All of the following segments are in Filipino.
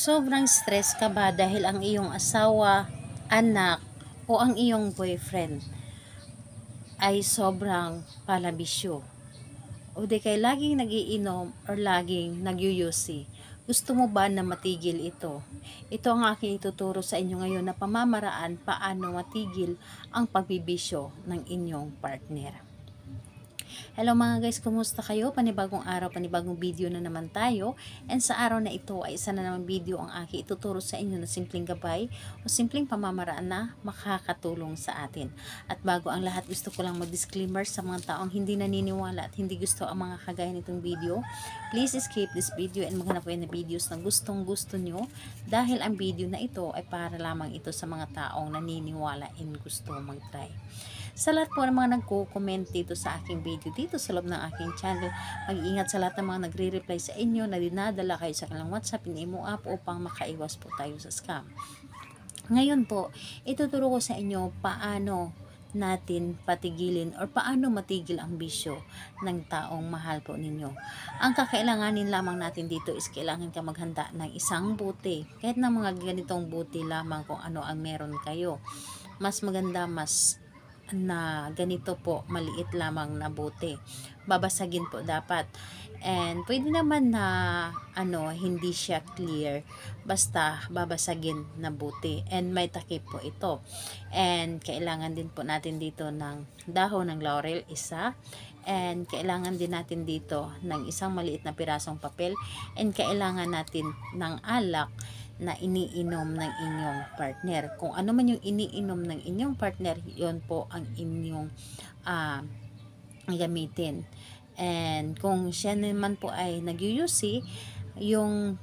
Sobrang stress ka ba dahil ang iyong asawa, anak, o ang iyong boyfriend ay sobrang palabisyo? O di kay laging nagiinom or laging nagyuyusi? Gusto mo ba na matigil ito? Ito ang aking ituturo sa inyo ngayon na pamamaraan paano matigil ang pagbibisyo ng inyong partner. Hello mga guys, kumusta kayo? Panibagong araw, panibagong video na naman tayo. And sa araw na ito ay isa na naman video ang aking ituturo sa inyo na simpleng gabay o simpleng pamamaraan na makakatulong sa atin. At bago ang lahat, gusto ko lang mag-disclaimer sa mga taong hindi naniniwala at hindi gusto ang mga kagaya nitong video. Please skip this video and maghanap kayo ng videos na gustong gusto nyo dahil ang video na ito ay para lamang ito sa mga taong naniniwala and gusto mag-try. Sa lahat po ng mga nagko-comment dito sa aking video, dito sa loob ng aking channel, mag-iingat sa lahat ng mga nagre-reply sa inyo na dinadala kayo sa kanilang WhatsApp, in-imo app upang makaiwas po tayo sa scam. Ngayon po, ituturo ko sa inyo paano natin patigilin or paano matigil ang bisyo ng taong mahal po ninyo. Ang kakailanganin lamang natin dito is kailangan ka maghanda ng isang buti. Kahit na mga ganitong buti lamang kung ano ang meron kayo. Mas maganda, mas na ganito po, maliit lamang na buti. Babasagin po dapat. And pwede naman na hindi siya clear, basta babasagin na buti. And may takip po ito. And kailangan din po natin dito ng dahon ng laurel, isa. And kailangan din natin dito ng isang maliit na pirasong papel. And kailangan natin ng alak na iniinom ng inyong partner. Kung ano man yung iniinom ng inyong partner, yon po ang inyong gamitin. And kung siya naman po ay nagyuyusi, yung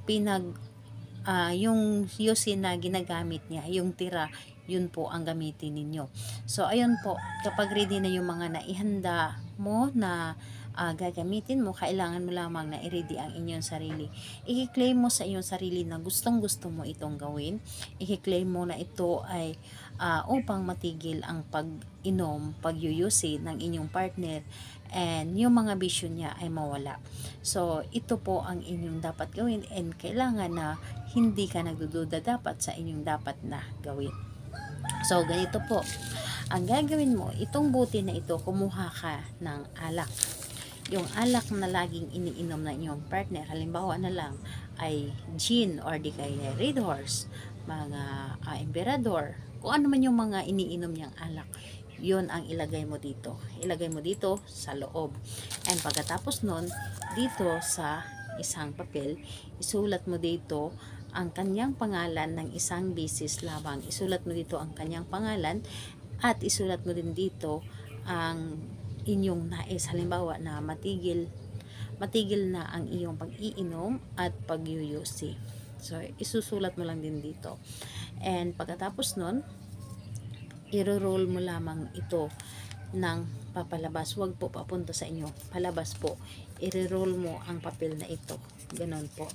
yung yusi na ginagamit niya, yung tira, yun po ang gamitin ninyo. So ayun po, kapag ready na yung mga naihanda mo na gagamitin mo, kailangan mo lamang na i-ready ang inyong sarili. I-claim mo sa inyong sarili na gustong gusto mo itong gawin. I-claim mo na ito ay upang matigil ang pag-inom, pagyuyusi ng inyong partner, and yung mga bisyo niya ay mawala. So ito po ang inyong dapat gawin, and kailangan na hindi ka nagdududa dapat sa inyong dapat na gawin. So ganito po ang gagawin mo. Itong buti na ito, kumuha ka ng alak. Yung alak na laging iniinom na inyong partner, halimbawa na lang ay gin or di kaya Red Horse, mga Emperador, kung ano man yung mga iniinom niyang alak, yun ang ilagay mo dito. Ilagay mo dito sa loob. And pagkatapos nun, dito sa isang papel, isulat mo dito ang kanyang pangalan ng isang beses lamang. Isulat mo dito ang kanyang pangalan at isulat mo din dito ang inyong nais. Halimbawa na matigil na ang iyong pag-iinom at pagyuyusi. So isusulat mo lang din dito. And pagkatapos nun, i-roll mo lamang ito ng papalabas. Huwag po papunta sa inyo, palabas po. I-roll mo ang papel na ito, ganon po.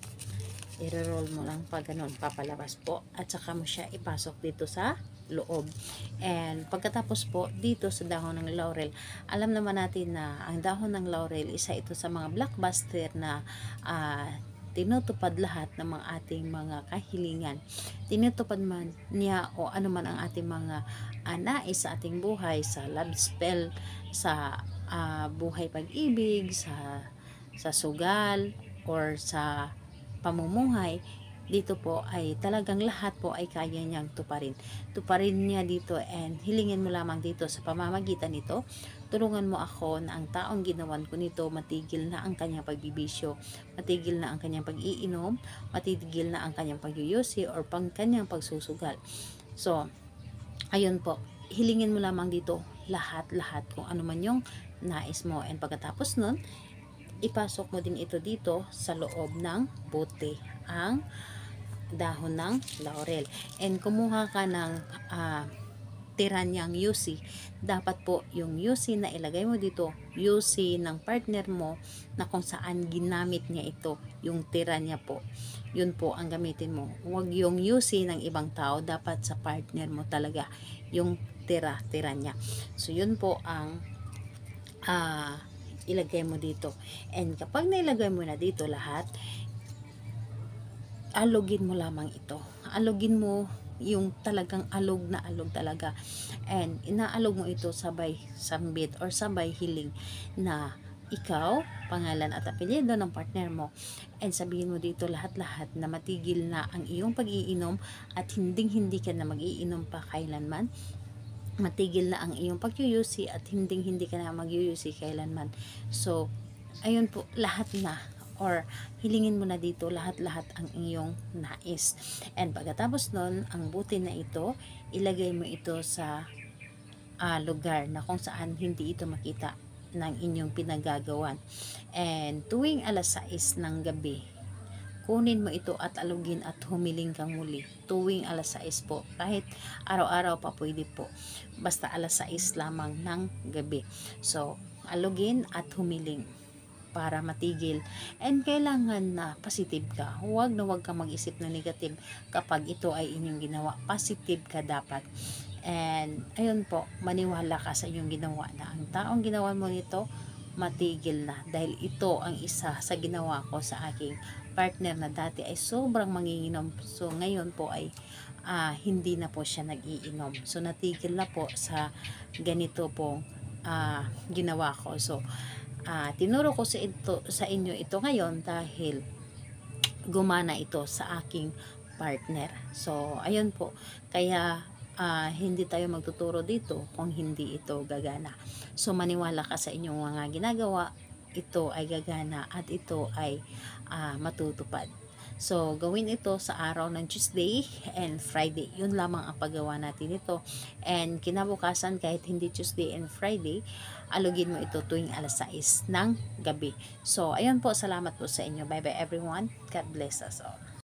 I-roll mo lang pa ganon, papalabas po, at saka mo siya ipasok dito sa loob. And pagkatapos po, dito sa dahon ng laurel, alam naman natin na ang dahon ng laurel, isa ito sa mga blockbuster na tinutupad lahat ng mga ating mga kahilingan. Tinutupad man niya o ano man ang ating mga nais sa ating buhay, sa love spell, sa buhay pag-ibig, sa sugal, or sa pamumuhay. Dito po ay talagang lahat po ay kaya niyang tuparin. Tuparin niya dito, and hilingin mo lamang dito sa pamamagitan nito. Tulungan mo ako na ang taong ginawan ko nito matigil na ang kanyang pagbibisyo, matigil na ang kanyang pag-iinom, matigil na ang kanyang pagyuyusi or kanyang pagsusugal. So, ayun po. Hilingin mo lamang dito lahat-lahat kung ano man yung nais mo. And pagkatapos nun, ipasok mo din ito dito sa loob ng bote, ang dahon ng laurel. And kumuha ka ng tira niyang yusi. Dapat po yung yusi na ilagay mo dito, yusi ng partner mo na kung saan ginamit niya ito, yung tira niya po, yun po ang gamitin mo. Huwag yung yusi ng ibang tao, dapat sa partner mo talaga yung tira niya. So yun po ang ilagay mo dito. And kapag nailagay mo na dito lahat, alogin mo lamang ito. Alogin mo yung talagang alog na alog talaga. And inaalog mo ito sabay sambit or sabay hiling na ikaw, pangalan at apelyido ng partner mo. And sabihin mo dito lahat-lahat na matigil na ang iyong pag-iinom at hindi ka na mag-iinom pa kailanman. Matigil na ang iyong pagyuyusi at hindi ka na magyuyusi kailanman. So, ayun po, lahat na or hilingin mo na dito lahat-lahat ang iyong nais. And pagkatapos nun, ang buti na ito, ilagay mo ito sa lugar na kung saan hindi ito makita ng inyong pinagagawan. And tuwing alas 6 ng gabi, kunin mo ito at alugin at humiling kang muli. Tuwing alas 6 po. Kahit araw-araw pa pwede po. Basta alas 6 lamang ng gabi. So, alugin at humiling para matigil. And kailangan na positive ka. Huwag kang mag-isip na negative kapag ito ay inyong ginawa. Positive ka dapat. And ayun po, maniwala ka sa inyong ginawa na ang taong ginawa mo nito matigil na, dahil ito ang isa sa ginawa ko sa aking partner na dati ay sobrang manginginom. So ngayon po ay hindi na po siya nag-iinom. So natigil na po sa ganito pong ginawa ko. So tinuro ko sa inyo ito ngayon dahil gumana ito sa aking partner. So ayun po, kaya hindi tayo magtuturo dito kung hindi ito gagana. So maniwala ka sa inyong mga ginagawa, ito ay gagana at ito ay matutupad. So, gawin ito sa araw ng Tuesday and Friday. Yun lamang ang paggawa natin ito. And kinabukasan, kahit hindi Tuesday and Friday, alugin mo ito tuwing alas 6 ng gabi. So, ayun po. Salamat po sa inyo. Bye-bye everyone. God bless us all.